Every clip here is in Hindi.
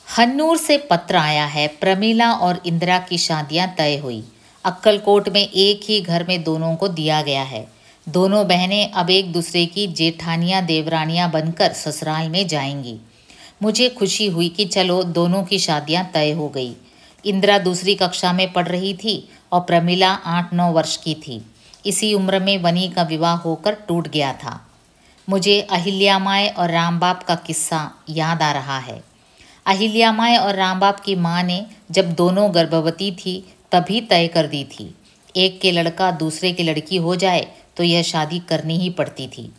हन्नूर से पत्र आया है। प्रमीला और इंदिरा की शादियां तय हुई। अक्कलकोट में एक ही घर में दोनों को दिया गया है। दोनों बहनें अब एक दूसरे की जेठानियां देवरानियां बनकर ससुराल में जाएंगी। मुझे खुशी हुई कि चलो दोनों की शादियां तय हो गई। इंदिरा दूसरी कक्षा में पढ़ रही थी और प्रमीला 8-9 वर्ष की थी। इसी उम्र में वनी का विवाह होकर टूट गया था। मुझे अहिल्यामाई और रामबाप का किस्सा याद आ रहा है। अहिल्यामाई और रामबाप की माँ ने जब दोनों गर्भवती थी तभी तय कर दी थी, एक के लड़का दूसरे की लड़की हो जाए तो यह शादी करनी ही पड़ती थी।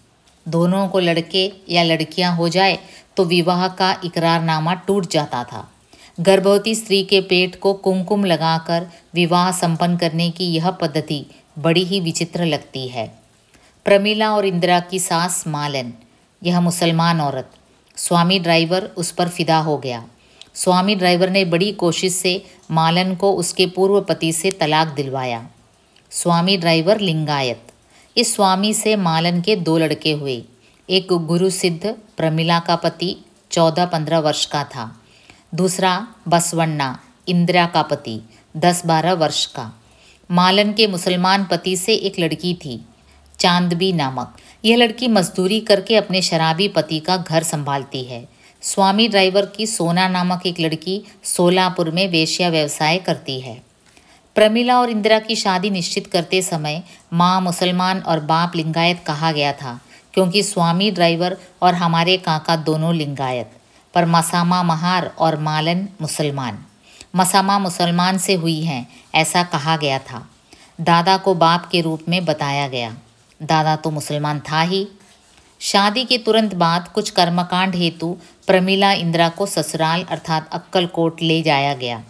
दोनों को लड़के या लड़कियां हो जाए तो विवाह का इकरारनामा टूट जाता था। गर्भवती स्त्री के पेट को कुमकुम लगाकर विवाह संपन्न करने की यह पद्धति बड़ी ही विचित्र लगती है। प्रमीला और इंदिरा की सास मालन, यह मुसलमान औरत, स्वामी ड्राइवर उस पर फिदा हो गया। स्वामी ड्राइवर ने बड़ी कोशिश से मालन को उसके पूर्व पति से तलाक दिलवाया। स्वामी ड्राइवर लिंगायत। इस स्वामी से मालन के 2 लड़के हुए। एक गुरु सिद्ध प्रमीला का पति 14-15 वर्ष का था। दूसरा बसवन्ना इंदिरा का पति 10-12 वर्ष का। मालन के मुसलमान पति से एक लड़की थी, चांदबी नामक। यह लड़की मजदूरी करके अपने शराबी पति का घर संभालती है। स्वामी ड्राइवर की सोना नामक एक लड़की सोलापुर में वेश्या व्यवसाय करती है। प्रमीला और इंदिरा की शादी निश्चित करते समय माँ मुसलमान और बाप लिंगायत कहा गया था, क्योंकि स्वामी ड्राइवर और हमारे काका दोनों लिंगायत, पर मसामा महार और मालन मुसलमान। मसामा मुसलमान से हुई हैं ऐसा कहा गया था। दादा को बाप के रूप में बताया गया। दादा तो मुसलमान था ही। शादी के तुरंत बाद कुछ कर्मकांड हेतु प्रमीला इंदिरा को ससुराल अर्थात अक्कलकोट ले जाया गया।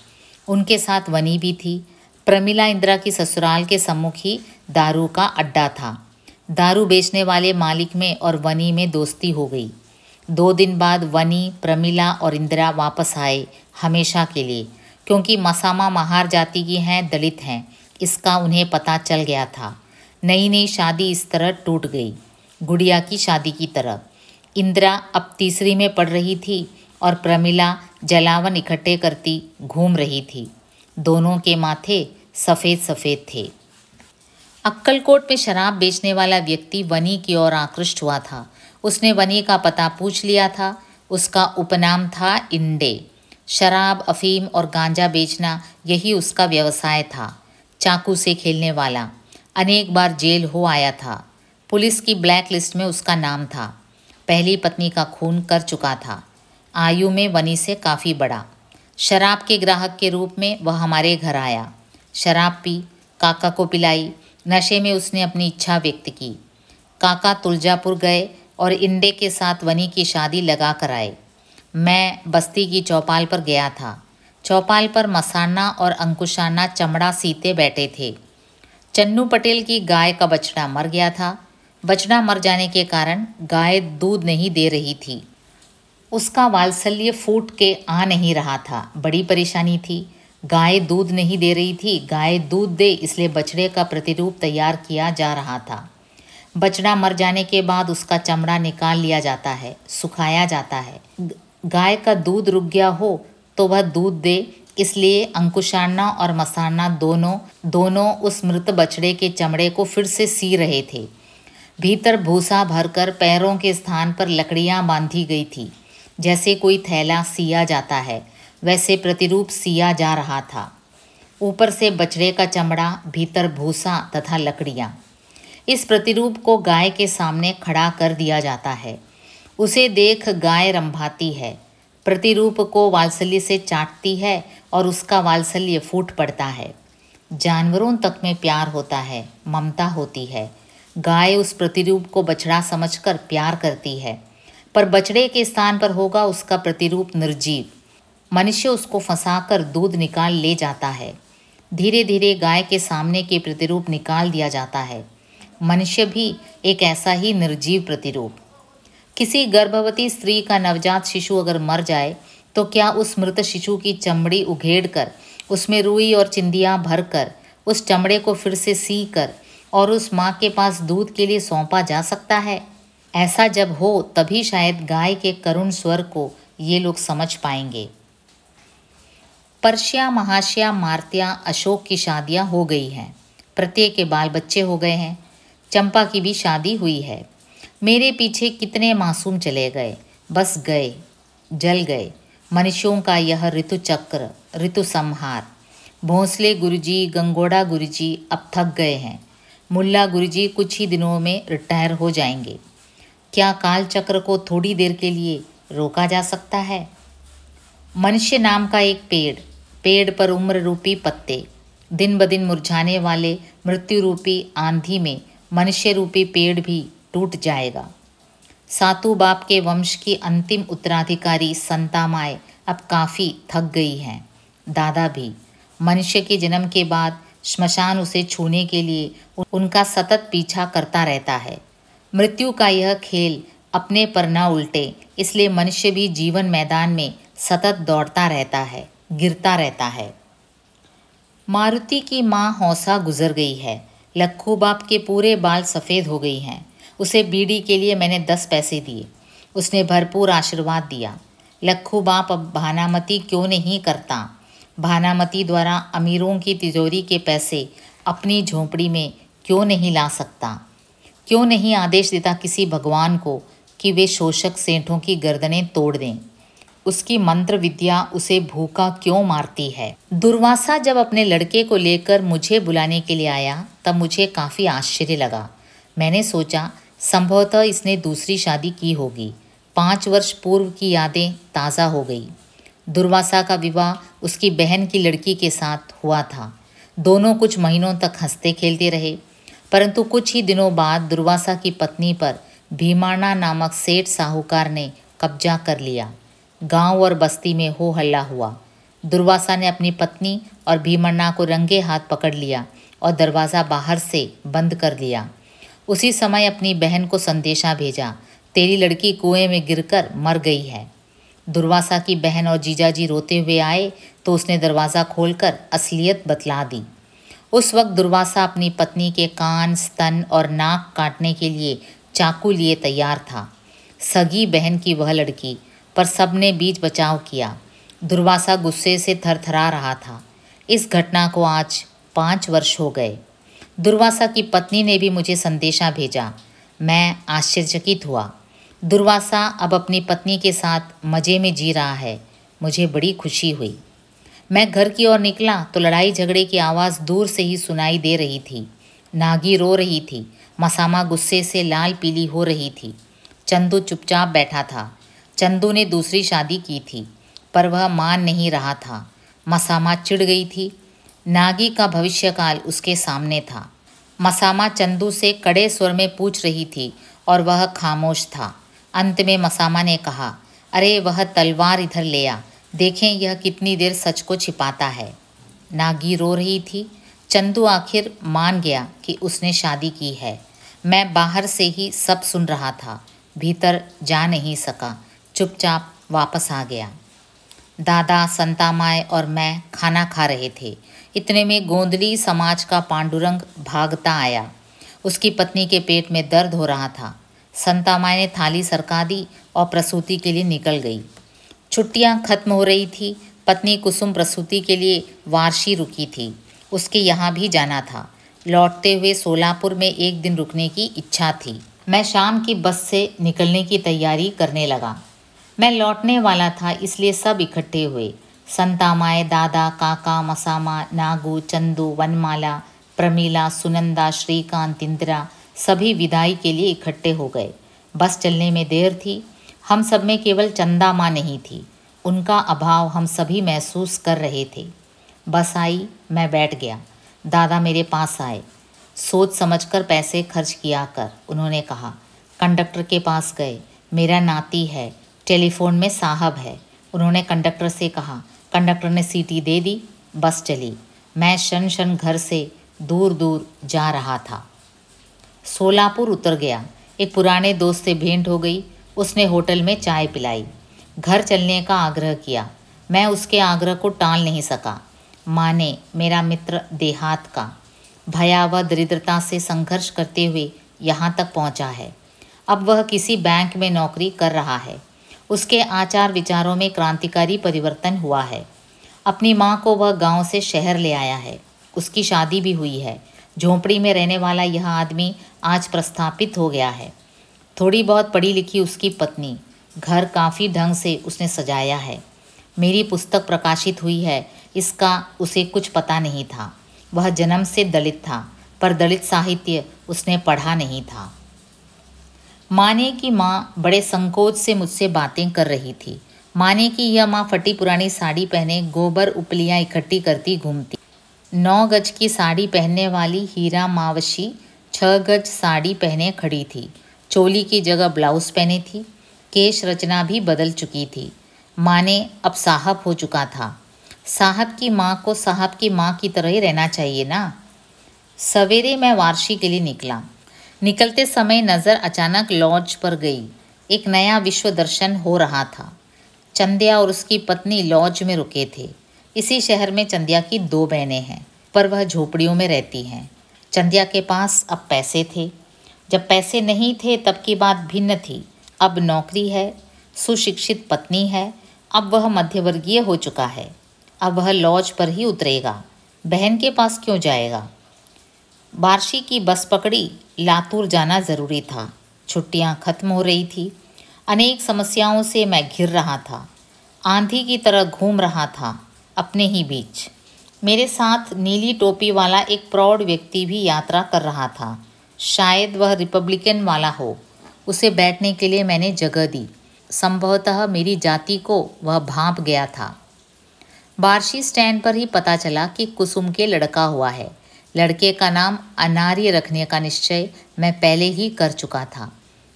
उनके साथ वनी भी थी। प्रमीला इंदिरा की ससुराल के सम्मुख ही दारू का अड्डा था। दारू बेचने वाले मालिक में और वनी में दोस्ती हो गई। 2 दिन बाद वनी, प्रमीला और इंदिरा वापस आए हमेशा के लिए, क्योंकि मसामा महार जाति की हैं, दलित हैं, इसका उन्हें पता चल गया था। नई नई शादी इस तरह टूट गई, गुड़िया की शादी की तरह। इंदिरा अब तीसरी में पढ़ रही थी और प्रमीला जलावन इकट्ठे करती घूम रही थी। दोनों के माथे सफ़ेद सफ़ेद थे। अक्कलकोट में शराब बेचने वाला व्यक्ति वनी की ओर आकृष्ट हुआ था। उसने वनी का पता पूछ लिया था। उसका उपनाम था इंडे। शराब, अफीम और गांजा बेचना यही उसका व्यवसाय था। चाकू से खेलने वाला, अनेक बार जेल हो आया था। पुलिस की ब्लैक लिस्ट में उसका नाम था। पहली पत्नी का खून कर चुका था। आयु में वनी से काफ़ी बड़ा। शराब के ग्राहक के रूप में वह हमारे घर आया। शराब पी, काका को पिलाई। नशे में उसने अपनी इच्छा व्यक्त की। काका तुलजापुर गए और इंडे के साथ वनी की शादी लगा कर आए। मैं बस्ती की चौपाल पर गया था। चौपाल पर मसाना और अंकुशाना चमड़ा सीते बैठे थे। चन्नू पटेल की गाय का बछड़ा मर गया था। बछड़ा मर जाने के कारण गाय दूध नहीं दे रही थी। उसका वात्सल्य फूट के आ नहीं रहा था। बड़ी परेशानी थी। गाय दूध नहीं दे रही थी। गाय दूध दे, इसलिए बछड़े का प्रतिरूप तैयार किया जा रहा था। बछड़ा मर जाने के बाद उसका चमड़ा निकाल लिया जाता है, सुखाया जाता है। गाय का दूध रुक गया हो तो वह दूध दे, इसलिए अंकुशाना और मसाना दोनों उस मृत बछड़े के चमड़े को फिर से सी रहे थे। भीतर भूसा भरकर पैरों के स्थान पर लकड़ियां बांधी गई थी। जैसे कोई थैला सिया जाता है, वैसे प्रतिरूप सिया जा रहा था। ऊपर से बछड़े का चमड़ा, भीतर भूसा तथा लकड़ियां। इस प्रतिरूप को गाय के सामने खड़ा कर दिया जाता है। उसे देख गाय रंभाती है, प्रतिरूप को वात्सल्य से चाटती है और उसका वात्सल्य फूट पड़ता है। जानवरों तक में प्यार होता है, ममता होती है। गाय उस प्रतिरूप को बछड़ा समझकर प्यार करती है, पर बछड़े के स्थान पर होगा उसका प्रतिरूप निर्जीव। मनुष्य उसको फंसाकर दूध निकाल ले जाता है। धीरे धीरे गाय के सामने के प्रतिरूप निकाल दिया जाता है। मनुष्य भी एक ऐसा ही निर्जीव प्रतिरूप। किसी गर्भवती स्त्री का नवजात शिशु अगर मर जाए तो क्या उस मृत शिशु की चमड़ी उघेड़कर उसमें रुई और चिंदियाँ भरकर उस चमड़े को फिर से सी कर और उस माँ के पास दूध के लिए सौंपा जा सकता है? ऐसा जब हो तभी शायद गाय के करुण स्वर को ये लोग समझ पाएंगे। पर्शिया, महाशया, मार्त्या, अशोक की शादियाँ हो गई हैं। प्रत्येक के बाल बच्चे हो गए हैं। चंपा की भी शादी हुई है। मेरे पीछे कितने मासूम चले गए, बस गए, जल गए। मनुष्यों का यह ऋतु चक्र, ऋतु संहार। भोंसले गुरुजी, गंगोड़ा गुरुजी अब थक गए हैं। मुल्ला गुरुजी कुछ ही दिनों में रिटायर हो जाएंगे। क्या काल चक्र को थोड़ी देर के लिए रोका जा सकता है? मनुष्य नाम का एक पेड़, पेड़ पर उम्र रूपी पत्ते, दिन ब दिन मुरझाने वाले मृत्यु रूपी आंधी में मनुष्य रूपी पेड़ भी टूट जाएगा। सातू बाप के वंश की अंतिम उत्तराधिकारी संतामाए अब काफ़ी थक गई हैं। दादा भी। मनुष्य के जन्म के बाद श्मशान उसे छूने के लिए उनका सतत पीछा करता रहता है। मृत्यु का यह खेल अपने पर न उल्टे, इसलिए मनुष्य भी जीवन मैदान में सतत दौड़ता रहता है, गिरता रहता है। मारुति की माँ हौसा गुजर गई है। लक्खू बाप के पूरे बाल सफ़ेद हो गई हैं। उसे बीड़ी के लिए मैंने 10 पैसे दिए। उसने भरपूर आशीर्वाद दिया। लक्खू बाप अब भानामती क्यों नहीं करता? भानामती द्वारा अमीरों की तिजोरी के पैसे अपनी झोंपड़ी में क्यों नहीं ला सकता? क्यों नहीं आदेश देता किसी भगवान को कि वे शोषक सेठों की गर्दनें तोड़ दें? उसकी मंत्र विद्या उसे भूखा क्यों मारती है? दुर्वासा जब अपने लड़के को लेकर मुझे बुलाने के लिए आया तब मुझे काफ़ी आश्चर्य लगा। मैंने सोचा संभवतः इसने दूसरी शादी की होगी। 5 वर्ष पूर्व की यादें ताज़ा हो गई। दुर्वासा का विवाह उसकी बहन की लड़की के साथ हुआ था। दोनों कुछ महीनों तक हंसते खेलते रहे, परंतु कुछ ही दिनों बाद दुर्वासा की पत्नी पर भीमाणा नामक सेठ साहूकार ने कब्जा कर लिया। गांव और बस्ती में हो हल्ला हुआ। दुर्वासा ने अपनी पत्नी और भीमन्ना को रंगे हाथ पकड़ लिया और दरवाज़ा बाहर से बंद कर दिया। उसी समय अपनी बहन को संदेशा भेजा, तेरी लड़की कुएं में गिरकर मर गई है। दुर्वासा की बहन और जीजाजी रोते हुए आए तो उसने दरवाज़ा खोलकर असलियत बतला दी। उस वक्त दुर्वासा अपनी पत्नी के कान, स्तन और नाक काटने के लिए चाकू लिए तैयार था। सगी बहन की वह लड़की, पर सबने बीच बचाव किया। दुर्वासा गुस्से से थरथरा रहा था। इस घटना को आज 5 वर्ष हो गए। दुर्वासा की पत्नी ने भी मुझे संदेशा भेजा। मैं आश्चर्यचकित हुआ। दुर्वासा अब अपनी पत्नी के साथ मज़े में जी रहा है। मुझे बड़ी खुशी हुई। मैं घर की ओर निकला तो लड़ाई झगड़े की आवाज़ दूर से ही सुनाई दे रही थी। नागी रो रही थी। मसामा गुस्से से लाल पीली हो रही थी। चंदू चुपचाप बैठा था। चंदू ने दूसरी शादी की थी, पर वह मान नहीं रहा था। मसामा चिढ़ गई थी। नागी का भविष्यकाल उसके सामने था। मसामा चंदू से कड़े स्वर में पूछ रही थी और वह खामोश था। अंत में मसामा ने कहा, अरे वह तलवार इधर ले आ, देखें यह कितनी देर सच को छिपाता है। नागी रो रही थी। चंदू आखिर मान गया कि उसने शादी की है। मैं बाहर से ही सब सुन रहा था, भीतर जा नहीं सका। चुपचाप वापस आ गया। दादा, संतामाए और मैं खाना खा रहे थे। इतने में गोंदली समाज का पांडुरंग भागता आया। उसकी पत्नी के पेट में दर्द हो रहा था। संतामाए ने थाली सरका दी और प्रसूति के लिए निकल गई। छुट्टियां खत्म हो रही थी। पत्नी कुसुम प्रसूति के लिए वारशी रुकी थी। उसके यहाँ भी जाना था। लौटते हुए सोलापुर में एक दिन रुकने की इच्छा थी। मैं शाम की बस से निकलने की तैयारी करने लगा। मैं लौटने वाला था, इसलिए सब इकट्ठे हुए। संतामाए, दादा, काका, मसामा, नागू, चंदू, वनमाला, प्रमीला, सुनंदा, श्रीकांत, इंदिरा सभी विदाई के लिए इकट्ठे हो गए। बस चलने में देर थी। हम सब में केवल चंदा माँ नहीं थी। उनका अभाव हम सभी महसूस कर रहे थे। बस आई, मैं बैठ गया। दादा मेरे पास आए। सोच समझकर पैसे खर्च किया कर, उन्होंने कहा। कंडक्टर के पास गए। मेरा नाती है, टेलीफोन में साहब है, उन्होंने कंडक्टर से कहा। कंडक्टर ने सीटी दे दी। बस चली। मैं शन शन घर से दूर दूर जा रहा था। सोलापुर उतर गया। एक पुराने दोस्त से भेंट हो गई। उसने होटल में चाय पिलाई, घर चलने का आग्रह किया। मैं उसके आग्रह को टाल नहीं सका। माँ ने, मेरा मित्र देहात का, भयावह दरिद्रता से संघर्ष करते हुए यहाँ तक पहुँचा है। अब वह किसी बैंक में नौकरी कर रहा है। उसके आचार विचारों में क्रांतिकारी परिवर्तन हुआ है। अपनी माँ को वह गांव से शहर ले आया है। उसकी शादी भी हुई है। झोंपड़ी में रहने वाला यह आदमी आज प्रस्थापित हो गया है। थोड़ी बहुत पढ़ी लिखी उसकी पत्नी। घर काफ़ी ढंग से उसने सजाया है। मेरी पुस्तक प्रकाशित हुई है, इसका उसे कुछ पता नहीं था। वह जन्म से दलित था, पर दलित साहित्य उसने पढ़ा नहीं था। माने की माँ बड़े संकोच से मुझसे बातें कर रही थी। माने की यह माँ फटी पुरानी साड़ी पहने गोबर उपलियाँ इकट्ठी करती घूमती। 9 गज की साड़ी पहनने वाली हीरा मावशी 6 गज साड़ी पहने खड़ी थी। चोली की जगह ब्लाउज पहने थी। केश रचना भी बदल चुकी थी। माने अब साहब हो चुका था। साहब की माँ को साहब की माँ की तरह ही रहना चाहिए ना। सवेरे मैं वारशी के लिए निकला। निकलते समय नज़र अचानक लॉज पर गई। एक नया विश्व दर्शन हो रहा था। चंद्या और उसकी पत्नी लॉज में रुके थे। इसी शहर में चंद्या की 2 बहनें हैं, पर वह झोपड़ियों में रहती हैं। चंद्या के पास अब पैसे थे। जब पैसे नहीं थे तब की बात भिन्न थी। अब नौकरी है, सुशिक्षित पत्नी है। अब वह मध्यवर्गीय हो चुका है। अब वह लॉज पर ही उतरेगा, बहन के पास क्यों जाएगा। वारशी की बस पकड़ी। लातूर जाना ज़रूरी था। छुट्टियां खत्म हो रही थी। अनेक समस्याओं से मैं घिर रहा था। आंधी की तरह घूम रहा था अपने ही बीच। मेरे साथ नीली टोपी वाला एक प्रौढ़ व्यक्ति भी यात्रा कर रहा था। शायद वह रिपब्लिकन वाला हो। उसे बैठने के लिए मैंने जगह दी। संभवतः मेरी जाति को वह भांप गया था। वारशी स्टैंड पर ही पता चला कि कुसुम के लड़का हुआ है। लड़के का नाम अनार्य रखने का निश्चय मैं पहले ही कर चुका था।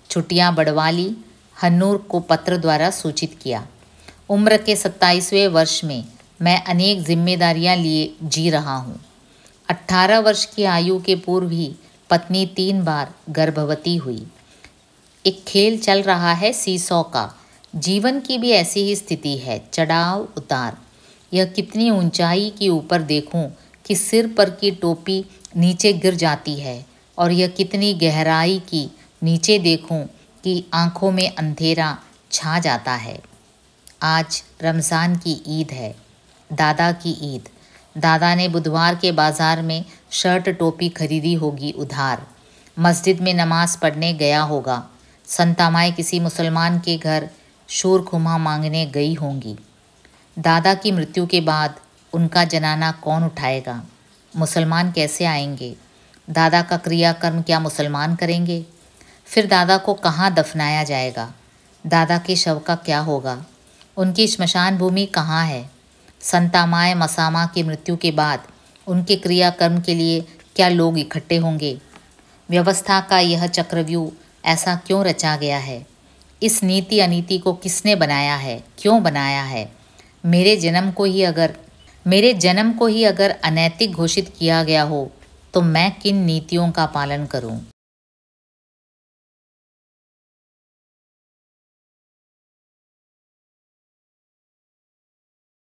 छुट्टियां बढ़वा ली। हन्नूर को पत्र द्वारा सूचित किया। उम्र के 27वें वर्ष में मैं अनेक जिम्मेदारियां लिए जी रहा हूँ। 18 वर्ष की आयु के पूर्व ही पत्नी 3 बार गर्भवती हुई। एक खेल चल रहा है सीसॉ का। जीवन की भी ऐसी ही स्थिति है, चढ़ाव उतार। यह कितनी ऊंचाई की ऊपर देखूं कि सिर पर की टोपी नीचे गिर जाती है, और यह कितनी गहराई की नीचे देखूं कि आंखों में अंधेरा छा जाता है। आज रमज़ान की ईद है, दादा की ईद। दादा ने बुधवार के बाज़ार में शर्ट टोपी खरीदी होगी उधार। मस्जिद में नमाज पढ़ने गया होगा। संतामाएँ किसी मुसलमान के घर शूर खुमा मांगने गई होंगी। दादा की मृत्यु के बाद उनका जनाना कौन उठाएगा। मुसलमान कैसे आएंगे। दादा का क्रियाकर्म क्या मुसलमान करेंगे। फिर दादा को कहाँ दफनाया जाएगा। दादा के शव का क्या होगा। उनकी श्मशान भूमि कहाँ है। संतामाए मसामा की मृत्यु के बाद उनके क्रियाकर्म के लिए क्या लोग इकट्ठे होंगे। व्यवस्था का यह चक्रव्यूह ऐसा क्यों रचा गया है। इस नीति अनीति को किसने बनाया है, क्यों बनाया है। मेरे जन्म को ही अगर अनैतिक घोषित किया गया हो तो मैं किन नीतियों का पालन करूं।